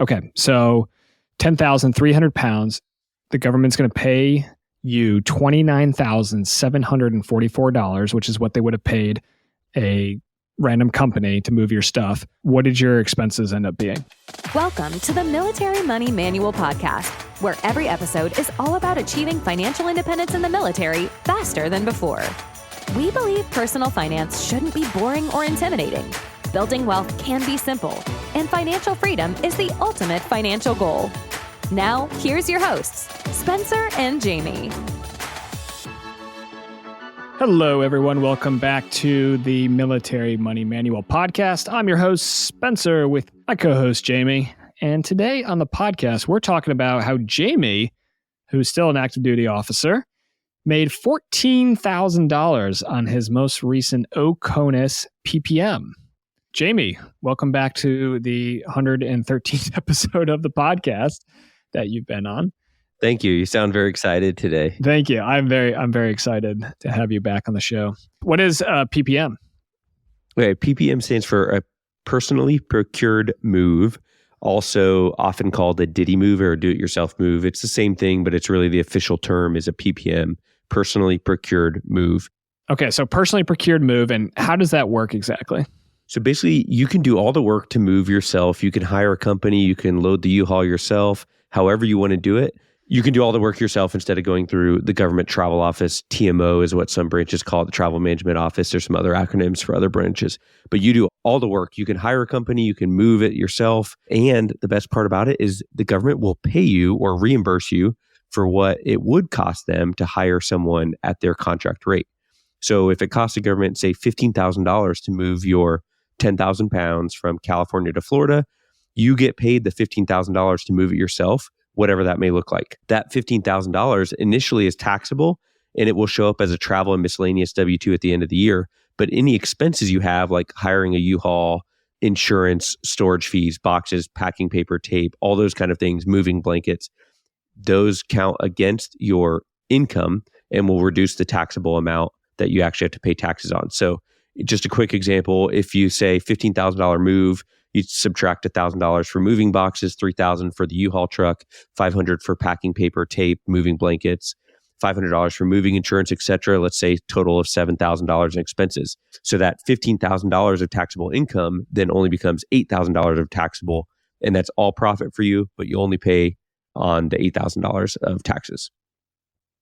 Okay, so 10,300 pounds, the government's going to pay you $29,744, which is what they would have paid a random company to move your stuff. What did your expenses end up being? Welcome to the Military Money Manual podcast, where every episode is all about achieving financial independence in the military faster than before. We believe personal finance shouldn't be boring or intimidating. Building wealth can be simple, and financial freedom is the ultimate financial goal. Now, here's your hosts, Spencer and Jamie. Hello, everyone. Welcome back to the Military Money Manual podcast. I'm your host, Spencer, with my co-host, Jamie. And today on the podcast, we're talking about how Jamie, who's still an active duty officer, made $14,000 on his most recent OCONUS PPM. Jamie, welcome back to the 113th episode of the podcast that you've been on. Thank you. You sound very excited today. Thank you. I'm very excited to have you back on the show. What is PPM? Okay, PPM stands for a personally procured move, also often called a DITY move or a do-it-yourself move. It's the same thing, but it's really the official term is a PPM, personally procured move. Okay, so personally procured move, and how does that work exactly? So basically, you can do all the work to move yourself. You can hire a company. You can load the U-Haul yourself, however you want to do it. You can do all the work yourself instead of going through the government travel office. TMO is what some branches call it, the travel management office. There's some other acronyms for other branches, but you do all the work. You can hire a company, you can move it yourself. And the best part about it is the government will pay you or reimburse you for what it would cost them to hire someone at their contract rate. So if it costs the government, say $15,000 to move your 10,000 pounds from California to Florida, you get paid the $15,000 to move it yourself, whatever that may look like. That $15,000 initially is taxable, and it will show up as a travel and miscellaneous W-2 at the end of the year. But any expenses you have, like hiring a U-Haul, insurance, storage fees, boxes, packing paper, tape, all those kind of things, moving blankets, those count against your income and will reduce the taxable amount that you actually have to pay taxes on. So just a quick example, if you say $15,000 move, you subtract $1,000 for moving boxes, $3,000 for the U-Haul truck, $500 for packing paper, tape, moving blankets, $500 for moving insurance, etc. Let's say total of $7,000 in expenses. So that $15,000 of taxable income then only becomes $8,000 of taxable, and that's all profit for you, but you only pay on the $8,000 of taxes.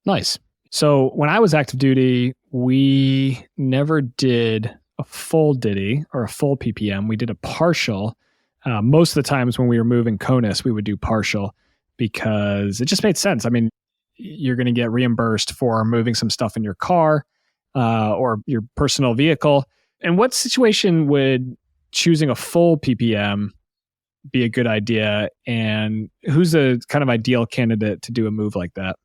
Nice. So when I was active duty, we never did a full DITY or a full PPM. We did a partial. Most of the times when we were moving CONUS, we would do partial because it just made sense. I mean, you're going to get reimbursed for moving some stuff in your car or your personal vehicle. In what situation would choosing a full PPM be a good idea? And who's a kind of ideal candidate to do a move like that?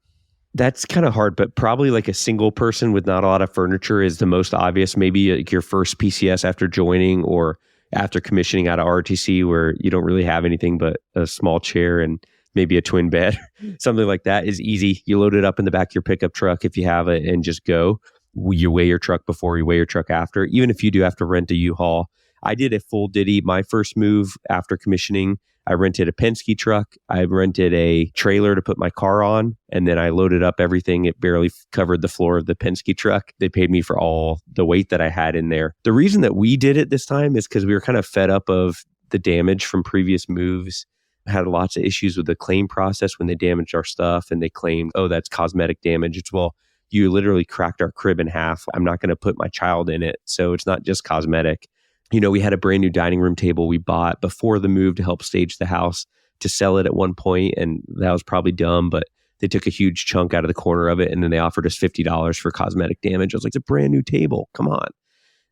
That's kind of hard, but probably like a single person with not a lot of furniture is the most obvious. Maybe like your first PCS after joining or after commissioning out of ROTC where you don't really have anything but a small chair and maybe a twin bed. Something like that is easy. You load it up in the back of your pickup truck if you have it and just go. You weigh your truck before, you weigh your truck after. Even if you do have to rent a U-Haul. I did a full DITY. My first move after commissioning, I rented a Penske truck. I rented a trailer to put my car on, and then I loaded up everything. It barely covered the floor of the Penske truck. They paid me for all the weight that I had in there. The reason that we did it this time is because we were kind of fed up of the damage from previous moves. I had lots of issues with the claim process when they damaged our stuff, and they claimed, oh, that's cosmetic damage. It's, well, you literally cracked our crib in half. I'm not going to put my child in it. So it's not just cosmetic. You know, we had a brand new dining room table we bought before the move to help stage the house to sell it at one point, and that was probably dumb, but they took a huge chunk out of the corner of it, and then they offered us $50 for cosmetic damage. I was like, it's a brand new table. Come on.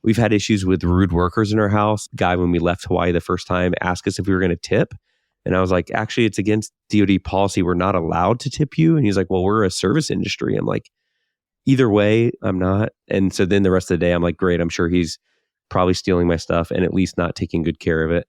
We've had issues with rude workers in our house. The guy, when we left Hawaii the first time, asked us if we were going to tip. And I was like, actually, it's against DOD policy. We're not allowed to tip you. And he's like, well, we're a service industry. I'm like, either way, I'm not. And so then the rest of the day, I'm like, great, I'm sure he's probably stealing my stuff and at least not taking good care of it.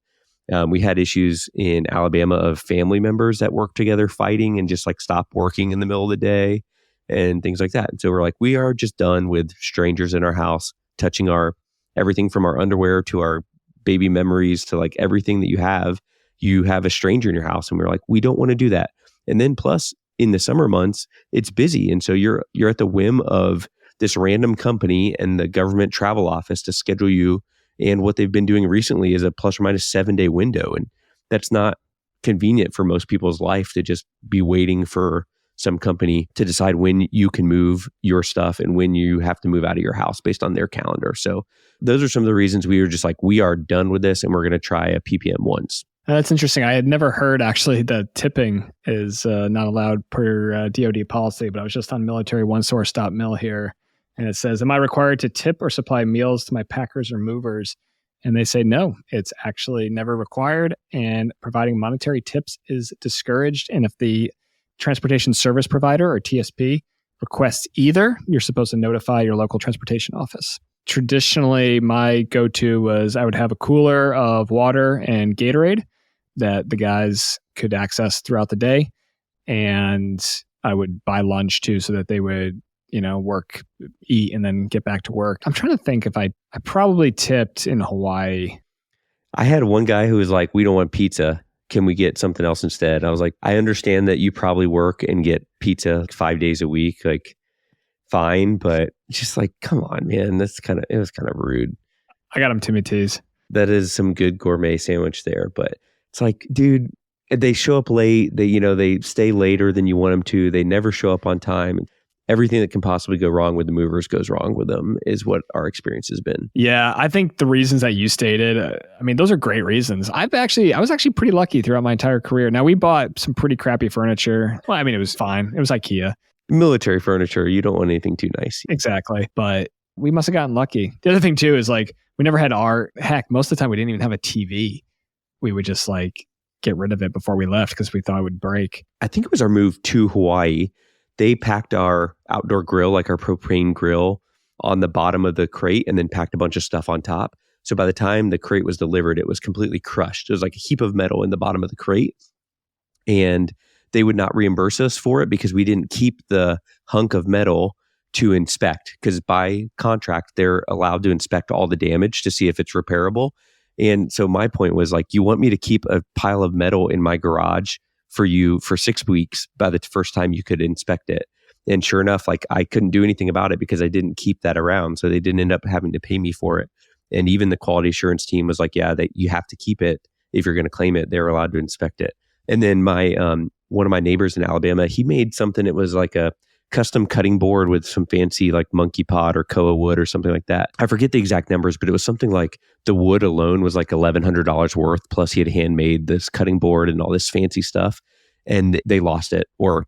We had issues in Alabama of family members that work together fighting and just like stop working in the middle of the day and things like that. And so we're like, we are just done with strangers in our house touching our everything from our underwear to our baby memories to like everything that you have. you have a stranger in your house. And we were like, we don't want to do that. And then plus in the summer months, it's busy. And so you're at the whim of this random company and the government travel office to schedule you. And what they've been doing recently is a plus or minus 7-day window. And that's not convenient for most people's life to just be waiting for some company to decide when you can move your stuff and when you have to move out of your house based on their calendar. So those are some of the reasons we were just like, we are done with this and we're going to try a PPM once. That's interesting. I had never heard actually that tipping is not allowed per DoD policy, but I was just on military OneSource.mil here. And it says, am I required to tip or supply meals to my packers or movers? And they say, no, it's actually never required. And providing monetary tips is discouraged. And if the transportation service provider or TSP requests either, you're supposed to notify your local transportation office. Traditionally, my go-to was I would have a cooler of water and Gatorade that the guys could access throughout the day. And I would buy lunch too, so that they would, work, eat, and then get back to work. I'm trying to think if I probably tipped in Hawaii. I had one guy who was like, we don't want pizza. Can we get something else instead? I was like, I understand that you probably work and get pizza 5 days a week. Like, fine, but just like, come on, man. It was kind of rude. I got him Timmy T's. That is some good gourmet sandwich there. But it's like, dude, they show up late. They stay later than you want them to. They never show up on time. Everything that can possibly go wrong with the movers goes wrong with them is what our experience has been. Yeah, I think the reasons that you stated, those are great reasons. I was actually pretty lucky throughout my entire career. Now, we bought some pretty crappy furniture. Well, it was fine. It was IKEA. Military furniture, you don't want anything too nice. Exactly. But we must have gotten lucky. The other thing too is like, we never had most of the time we didn't even have a TV. We would just like get rid of it before we left because we thought it would break. I think it was our move to Hawaii. They packed our outdoor grill, like our propane grill, on the bottom of the crate and then packed a bunch of stuff on top. So by the time the crate was delivered, it was completely crushed. It was like a heap of metal in the bottom of the crate. And they would not reimburse us for it because we didn't keep the hunk of metal to inspect, because by contract, they're allowed to inspect all the damage to see if it's repairable. And so my point was like, you want me to keep a pile of metal in my garage for you for 6 weeks by the first time you could inspect it. And sure enough, like I couldn't do anything about it because I didn't keep that around. So they didn't end up having to pay me for it. And even the quality assurance team was like, yeah, that you have to keep it. If you're going to claim it, they're allowed to inspect it. And then my one of my neighbors in Alabama, he made something. It was like a custom cutting board with some fancy like monkey pot or koa wood or something like that. I forget the exact numbers, but it was something like the wood alone was like $1,100 worth. Plus he had handmade this cutting board and all this fancy stuff. And they lost it, or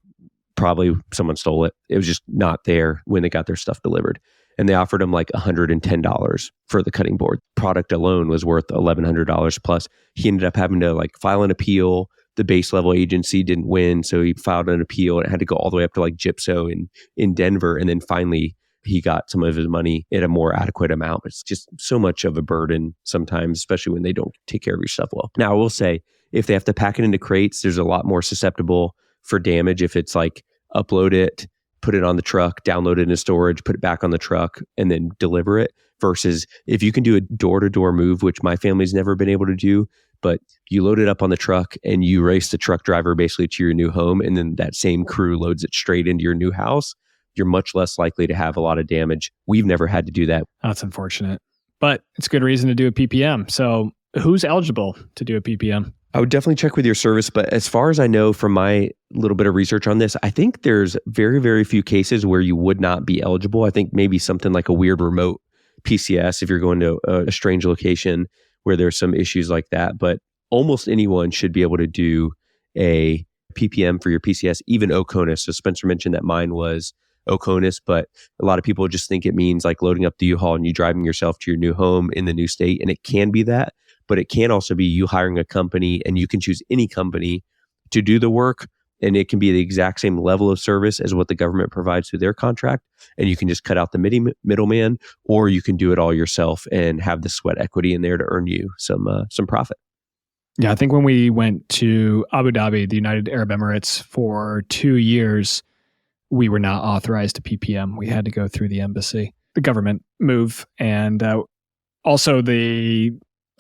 probably someone stole it. It was just not there when they got their stuff delivered. And they offered him like $110 for the cutting board. Product alone was worth $1,100 plus. He ended up having to like file an appeal. The base level agency didn't win, so he filed an appeal and it had to go all the way up to like GIPSO in Denver. And then finally he got some of his money at a more adequate amount. It's just so much of a burden sometimes, especially when they don't take care of your stuff well. Now, I will say, if they have to pack it into crates, there's a lot more susceptible for damage if it's like upload it, put it on the truck, download it in storage, put it back on the truck, and then deliver it. Versus if you can do a door-to-door move, which my family's never been able to do, but you load it up on the truck and you race the truck driver basically to your new home, and then that same crew loads it straight into your new house, you're much less likely to have a lot of damage. We've never had to do that. That's unfortunate, but it's a good reason to do a PPM. So who's eligible to do a PPM? I would definitely check with your service, but as far as I know from my little bit of research on this, I think there's very, very few cases where you would not be eligible. I think maybe something like a weird remote PCS if you're going to a strange location where there's some issues like that. But almost anyone should be able to do a PPM for your PCS, even OCONUS. So Spencer mentioned that mine was OCONUS, but a lot of people just think it means like loading up the U-Haul and you driving yourself to your new home in the new state. And it can be that, but it can also be you hiring a company, and you can choose any company to do the work. And it can be the exact same level of service as what the government provides through their contract. And you can just cut out the middleman, or you can do it all yourself and have the sweat equity in there to earn you some profit. Yeah, I think when we went to Abu Dhabi, the United Arab Emirates, for 2 years, we were not authorized to PPM. We had to go through the embassy, the government move. And also the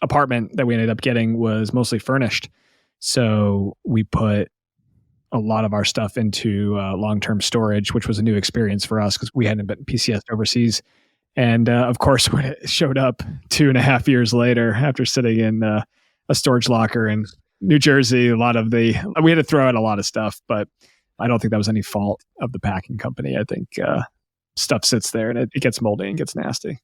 apartment that we ended up getting was mostly furnished. So we put a lot of our stuff into long-term storage, which was a new experience for us because we hadn't been PCS overseas. And of course, when it showed up 2.5 years later, after sitting in a storage locker in New Jersey, we had to throw out a lot of stuff, but I don't think that was any fault of the packing company. I think stuff sits there and it gets moldy and gets nasty.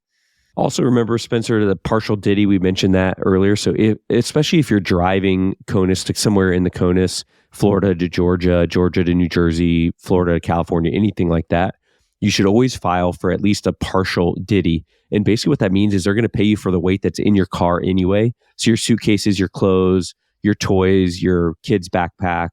Also remember, Spencer, the partial DITY, we mentioned that earlier. So especially if you're driving CONUS to somewhere in the CONUS, Florida to Georgia, Georgia to New Jersey, Florida to California, anything like that, you should always file for at least a partial DITY. And basically what that means is they're going to pay you for the weight that's in your car anyway. So your suitcases, your clothes, your toys, your kid's backpack,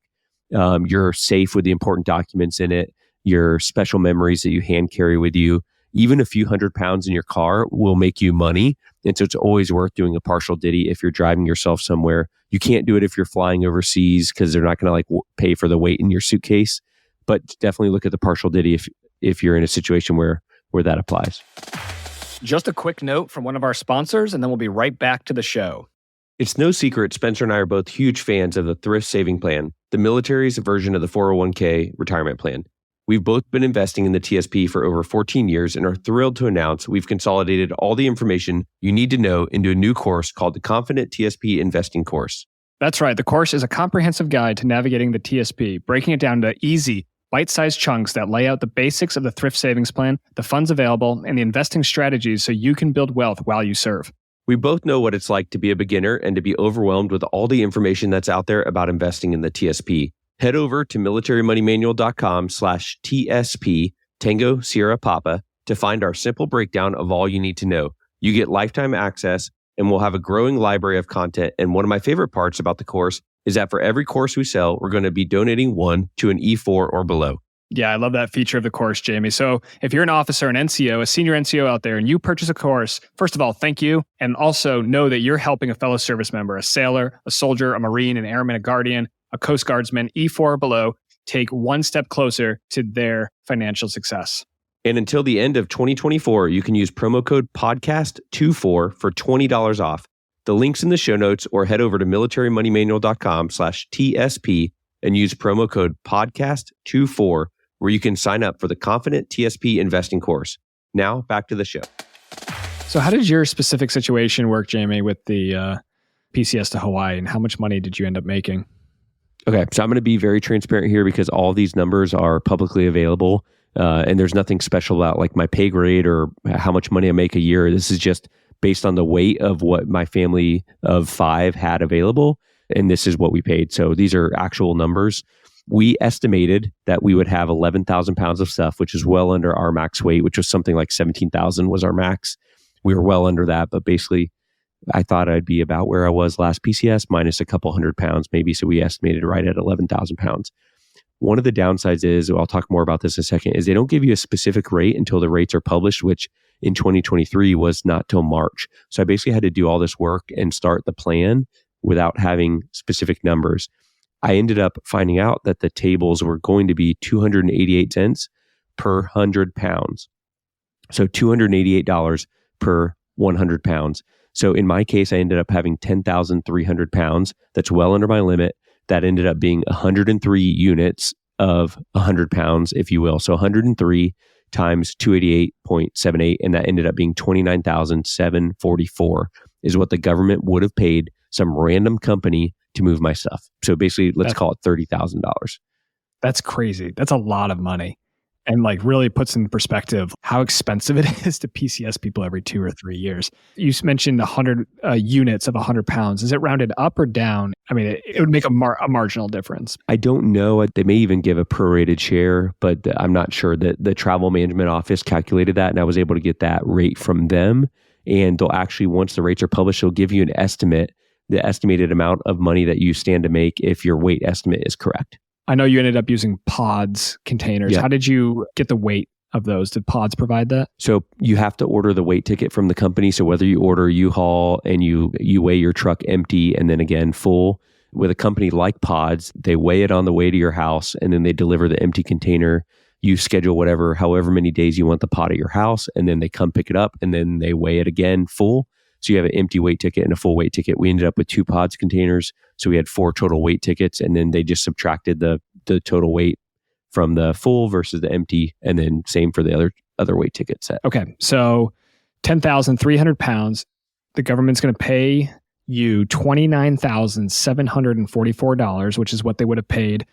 your safe with the important documents in it, your special memories that you hand carry with you, even a few 100 pounds in your car will make you money. And so it's always worth doing a partial DITY if you're driving yourself somewhere. You can't do it if you're flying overseas because they're not going to pay for the weight in your suitcase. But definitely look at the partial DITY if you're in a situation where that applies. Just a quick note from one of our sponsors, and then we'll be right back to the show. It's no secret Spencer and I are both huge fans of the Thrift Saving Plan, the military's version of the 401k retirement plan. We've both been investing in the TSP for over 14 years and are thrilled to announce we've consolidated all the information you need to know into a new course called the Confident TSP Investing Course. That's right. The course is a comprehensive guide to navigating the TSP, breaking it down to easy, bite-sized chunks that lay out the basics of the thrift savings plan, the funds available, and the investing strategies so you can build wealth while you serve. We both know what it's like to be a beginner and to be overwhelmed with all the information that's out there about investing in the TSP. Head over to militarymoneymanual.com/TSP, Tango Sierra Papa, to find our simple breakdown of all you need to know. You get lifetime access, and we'll have a growing library of content. And one of my favorite parts about the course is that for every course we sell, we're going to be donating one to an E4 or below. Yeah, I love that feature of the course, Jamie. So if you're an officer, an NCO, a senior NCO out there, and you purchase a course, first of all, thank you. And also know that you're helping a fellow service member, a sailor, a soldier, a Marine, an airman, a guardian, a Coast Guardsman, E4 or below, take one step closer to their financial success. And until the end of 2024, you can use promo code PODCAST24 for $20 off. The link's in the show notes, or head over to militarymoneymanual.com/TSP and use promo code PODCAST24, where you can sign up for the Confident TSP Investing Course. Now, back to the show. So how did your specific situation work, Jamie, with the PCS to Hawaii, and how much money did you end up making? Okay, so I'm going to be very transparent here because all these numbers are publicly available, and there's nothing special about like my pay grade or how much money I make a year. This is just based on the weight of what my family of 5 had available, and this is what we paid. So these are actual numbers. We estimated that we would have 11,000 pounds of stuff, which is well under our max weight, which was something like 17,000 was our max. We were well under that, but basically I thought I'd be about where I was last PCS minus a couple 100 pounds maybe. So we estimated right at 11,000 pounds. One of the downsides is, I'll talk more about this in a second, is they don't give you a specific rate until the rates are published, which in 2023 was not till March. So I basically had to do all this work and start the plan without having specific numbers. I ended up finding out that the tables were going to be 288 cents per 100 pounds. So $288 per 100 pounds. So in my case, I ended up having 10,300 pounds. That's well under my limit. That ended up being 103 units of 100 pounds, if you will. So 103 times 288.78, and that ended up being 29,744 is what the government would have paid some random company to move my stuff. So basically, let's call it $30,000. That's crazy. That's a lot of money. And like really puts in perspective how expensive it is to PCS people every 2 or 3 years. You mentioned 100 units of 100 pounds. Is it rounded up or down? I mean, it would make a marginal difference. I don't know. They may even give a prorated share, but I'm not sure. That the travel management office calculated that, and I was able to get that rate from them. And they'll actually, once the rates are published, they'll give you an estimate, the estimated amount of money that you stand to make if your weight estimate is correct. I know you ended up using pods containers. Yeah. How did you get the weight of those? Did pods provide that? So you have to order the weight ticket from the company. So whether you order U-Haul and you weigh your truck empty and then again full, with a company like Pods, they weigh it on the way to your house and then they deliver the empty container. You schedule however many days you want the pod at your house, and then they come pick it up and then they weigh it again full. So you have an empty weight ticket and a full weight ticket. We ended up with 2 pods containers. So we had 4 total weight tickets, and then they just subtracted the total weight from the full versus the empty, and then same for the other weight ticket set. Okay. So 10,300 pounds, the government's going to pay you $29,744, which is what they would have paid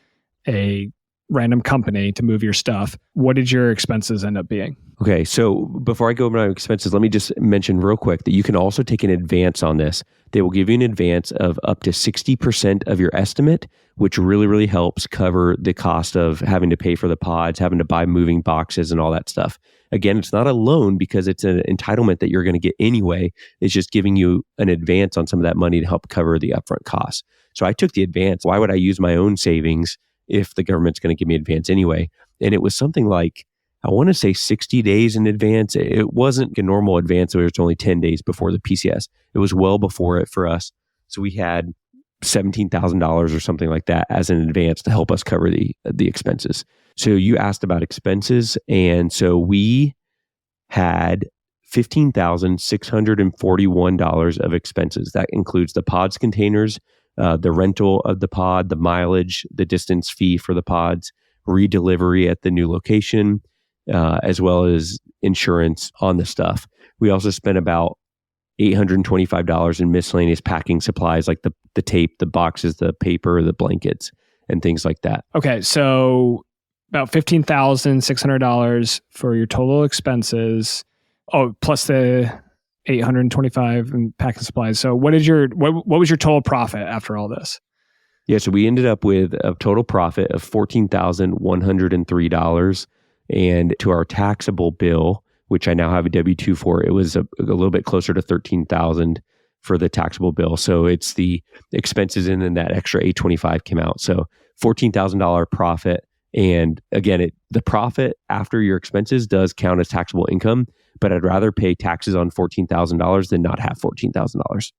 a random company to move your stuff. What did your expenses end up being? Okay, so before I go over my expenses, let me just mention real quick that you can also take an advance on this. They will give you an advance of up to 60% of your estimate, which really, really helps cover the cost of having to pay for the pods, having to buy moving boxes and all that stuff. Again, it's not a loan because it's an entitlement that you're going to get anyway. It's just giving you an advance on some of that money to help cover the upfront costs. So I took the advance. Why would I use my own savings if the government's going to give me advance anyway? And it was something like, I want to say 60 days in advance. It wasn't a normal advance. It was only 10 days before the PCS. It was well before it for us. So we had $17,000 or something like that as an advance to help us cover the expenses. So you asked about expenses. And so we had $15,641 of expenses. That includes the pods containers, the rental of the pod, the mileage, the distance fee for the pods, redelivery at the new location, as well as insurance on the stuff. We also spent about $825 in miscellaneous packing supplies like the tape, the boxes, the paper, the blankets, and things like that. Okay, so about $15,600 for your total expenses. Oh, plus the $825 in packing supplies. So what was your total profit after all this? Yeah, so we ended up with a total profit of $14,103. And to our taxable bill, which I now have a W-2 for, it was a little bit closer to $13,000 for the taxable bill. So it's the expenses and then that extra $825 came out. So $14,000 profit. And again, the profit after your expenses does count as taxable income, but I'd rather pay taxes on $14,000 than not have $14,000.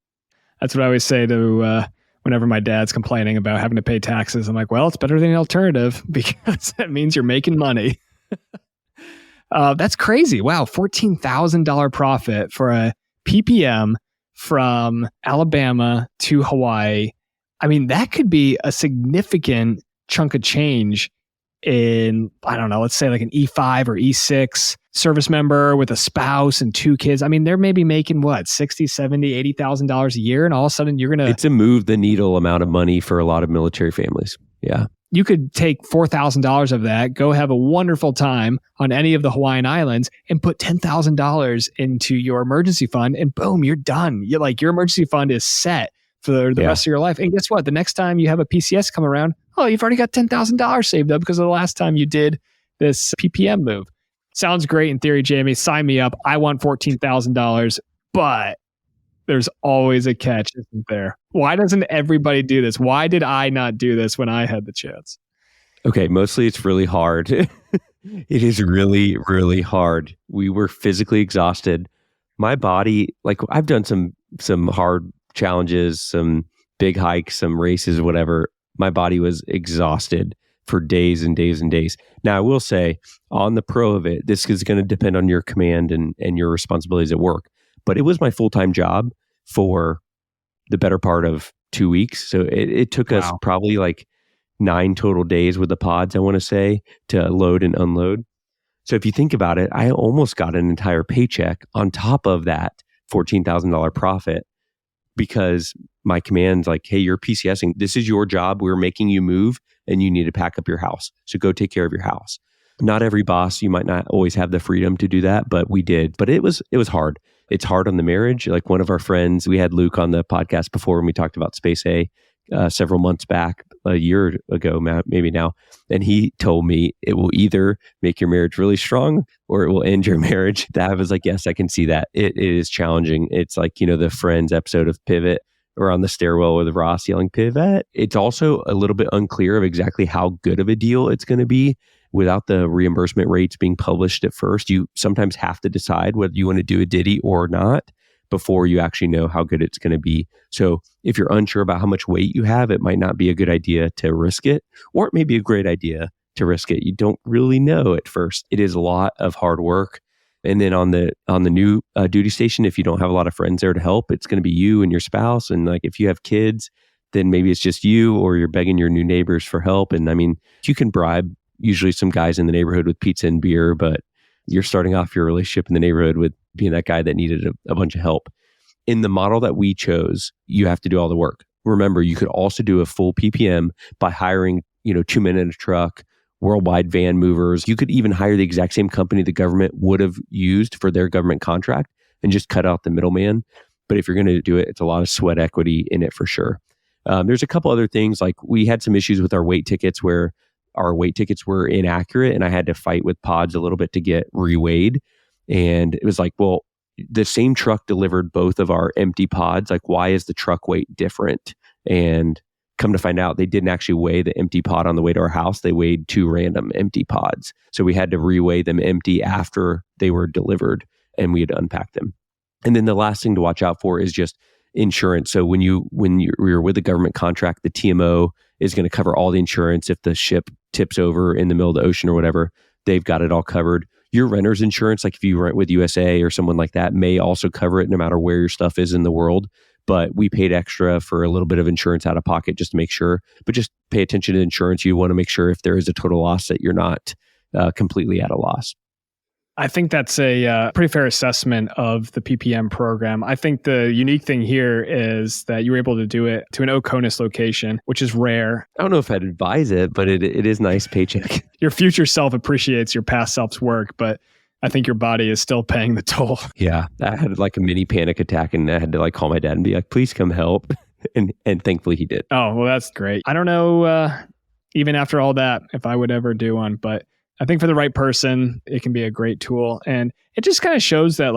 That's what I always say to whenever my dad's complaining about having to pay taxes. I'm like, well, it's better than an alternative because that means you're making money. That's crazy. Wow. $14,000 profit for a PPM from Alabama to Hawaii. I mean, that could be a significant chunk of change in, I don't know, let's say like an E5 or E6 service member with a spouse and 2 kids. I mean, they're maybe making what, $60,000, $70,000, $80,000 a year. And all of a sudden you're going to... It's a move the needle amount of money for a lot of military families. Yeah. You could take $4,000 of that, go have a wonderful time on any of the Hawaiian Islands and put $10,000 into your emergency fund and boom, you're done. Your emergency fund is set for the rest of your life. And guess what? The next time you have a PCS come around, you've already got $10,000 saved up because of the last time you did this PPM move. Sounds great in theory, Jamie. Sign me up. I want $14,000, but there's always a catch, isn't there? Why doesn't everybody do this? Why did I not do this when I had the chance? Okay, mostly it's really hard. It is really, really hard. We were physically exhausted. My body, like I've done some hard challenges, some big hikes, some races, whatever. My body was exhausted for days and days and days. Now, I will say on the pro of it, this is going to depend on your command and your responsibilities at work. But it was my full-time job for the better part of 2 weeks. So it took us probably like 9 total days with the pods, I want to say, to load and unload. So if you think about it, I almost got an entire paycheck on top of that $14,000 profit because my command's like, hey, you're PCSing. This is your job. We're making you move and you need to pack up your house. So go take care of your house. Not every boss, you might not always have the freedom to do that, but we did. But it was hard. It's hard on the marriage. Like one of our friends, we had Luke on the podcast before when we talked about Space A several months back, a year ago, maybe now. And he told me it will either make your marriage really strong or it will end your marriage. That was like, yes, I can see that. It is challenging. It's like, the Friends episode of Pivot or on the stairwell with Ross yelling pivot. It's also a little bit unclear of exactly how good of a deal it's going to be. Without the reimbursement rates being published at first, you sometimes have to decide whether you want to do a DITY or not before you actually know how good it's going to be. So if you're unsure about how much weight you have, it might not be a good idea to risk it, or it may be a great idea to risk it. You don't really know at first. It is a lot of hard work. And then on the new duty station, if you don't have a lot of friends there to help, it's going to be you and your spouse. And like if you have kids, then maybe it's just you, or you're begging your new neighbors for help. And I mean, you can bribe usually some guys in the neighborhood with pizza and beer, but you're starting off your relationship in the neighborhood with being that guy that needed a bunch of help. In the model that we chose, you have to do all the work. Remember, you could also do a full PPM by hiring, 2 men in a truck, worldwide van movers. You could even hire the exact same company the government would have used for their government contract and just cut out the middleman. But if you're going to do it, it's a lot of sweat equity in it for sure. There's a couple other things, like we had some issues with our weight tickets where our weight tickets were inaccurate and I had to fight with pods a little bit to get reweighed. And it was like, well, the same truck delivered both of our empty pods. Like, why is the truck weight different? And come to find out, they didn't actually weigh the empty pod on the way to our house. They weighed 2 random empty pods. So we had to reweigh them empty after they were delivered and we had to unpack them. And then the last thing to watch out for is just insurance. So when you're with a government contract, the TMO is going to cover all the insurance. If the ship tips over in the middle of the ocean or whatever, they've got it all covered. Your renter's insurance, like if you rent with USA or someone like that, may also cover it no matter where your stuff is in the world. But we paid extra for a little bit of insurance out of pocket just to make sure. But just pay attention to insurance. You want to make sure if there is a total loss that you're not completely at a loss. I think that's a pretty fair assessment of the PPM program. I think the unique thing here is that you were able to do it to an Oconus location, which is rare. I don't know if I'd advise it, but it is nice paycheck. Your future self appreciates your past self's work, but I think your body is still paying the toll. Yeah. I had like a mini panic attack and I had to like call my dad and be like, please come help. And thankfully he did. Oh, well, that's great. I don't know, even after all that, if I would ever do one, but I think for the right person, it can be a great tool. And it just kind of shows that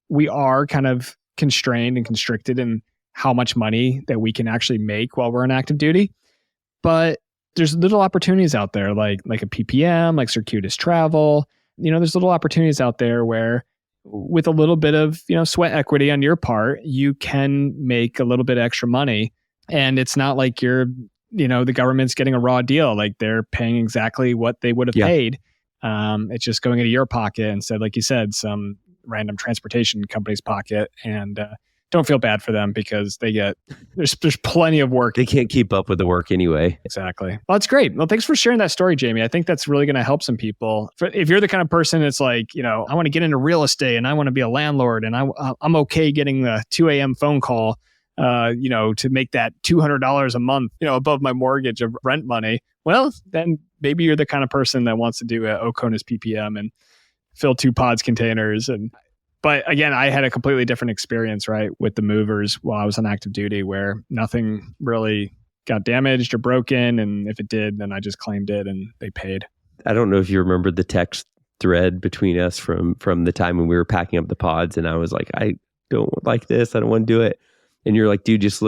we are kind of constrained and constricted in how much money that we can actually make while we're on active duty. But there's little opportunities out there like a PPM, like circuitous travel. There's little opportunities out there where with a little bit of, sweat equity on your part, you can make a little bit extra money. And it's not like you're the government's getting a raw deal. Like they're paying exactly what they would have paid. It's just going into your pocket instead, like you said, some random transportation company's pocket. And don't feel bad for them because there's plenty of work. They can't keep up with the work anyway. Exactly. Well, that's great. Well, thanks for sharing that story, Jamie. I think that's really going to help some people. If you're the kind of person that's like, I want to get into real estate and I want to be a landlord and I'm okay getting the 2 a.m. phone call to make that $200 a month, above my mortgage of rent money, well, then maybe you're the kind of person that wants to do a Oconus PPM and fill 2 pods containers. But again, I had a completely different experience, right, with the movers while I was on active duty where nothing really got damaged or broken. And if it did, then I just claimed it and they paid. I don't know if you remember the text thread between us from the time when we were packing up the pods and I was like, I don't like this. I don't want to do it. And you're like, dude, just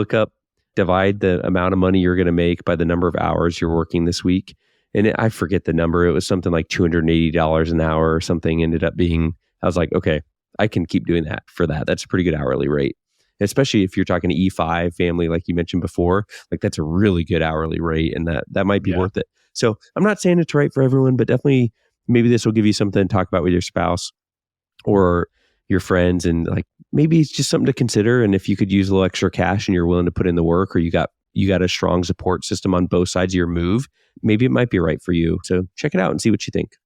divide the amount of money you're going to make by the number of hours you're working this week. And I forget the number. It was something like $280 an hour or something ended up being. I was like, okay, I can keep doing that for that. That's a pretty good hourly rate, especially if you're talking to E5 family, like you mentioned before. Like that's a really good hourly rate and that might be worth it. So I'm not saying it's right for everyone, but definitely maybe this will give you something to talk about with your spouse or your friends, and like maybe it's just something to consider. And if you could use a little extra cash and you're willing to put in the work, or you got a strong support system on both sides of your move, maybe it might be right for you. So check it out and see what you think.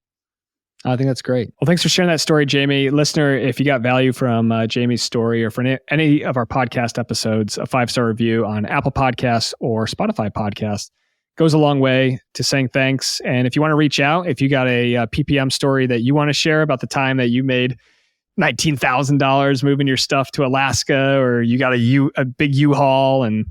I think that's great. Well, thanks for sharing that story, Jamie. Listener, if you got value from Jamie's story or from any of our podcast episodes, a 5-star review on Apple Podcasts or Spotify Podcasts goes a long way to saying thanks. And if you want to reach out, if you got a PPM story that you want to share about the time that you made $19,000 moving your stuff to Alaska, or you got a big U-Haul and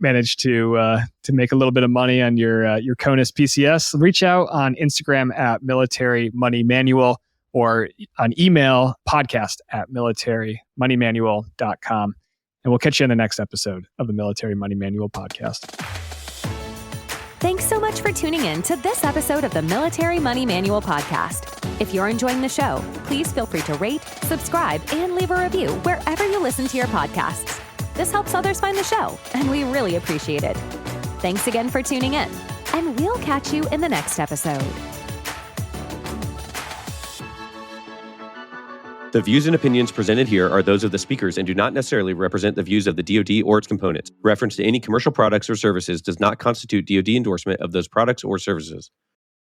managed to make a little bit of money on your CONUS PCS, reach out on Instagram at Military Money Manual or on email podcast@militarymoneymanual.com. And we'll catch you in the next episode of the Military Money Manual podcast. Thanks so much for tuning in to this episode of the Military Money Manual podcast. If you're enjoying the show, please feel free to rate, subscribe, and leave a review wherever you listen to your podcasts. This helps others find the show, and we really appreciate it. Thanks again for tuning in, and we'll catch you in the next episode. The views and opinions presented here are those of the speakers and do not necessarily represent the views of the DoD or its components. Reference to any commercial products or services does not constitute DoD endorsement of those products or services.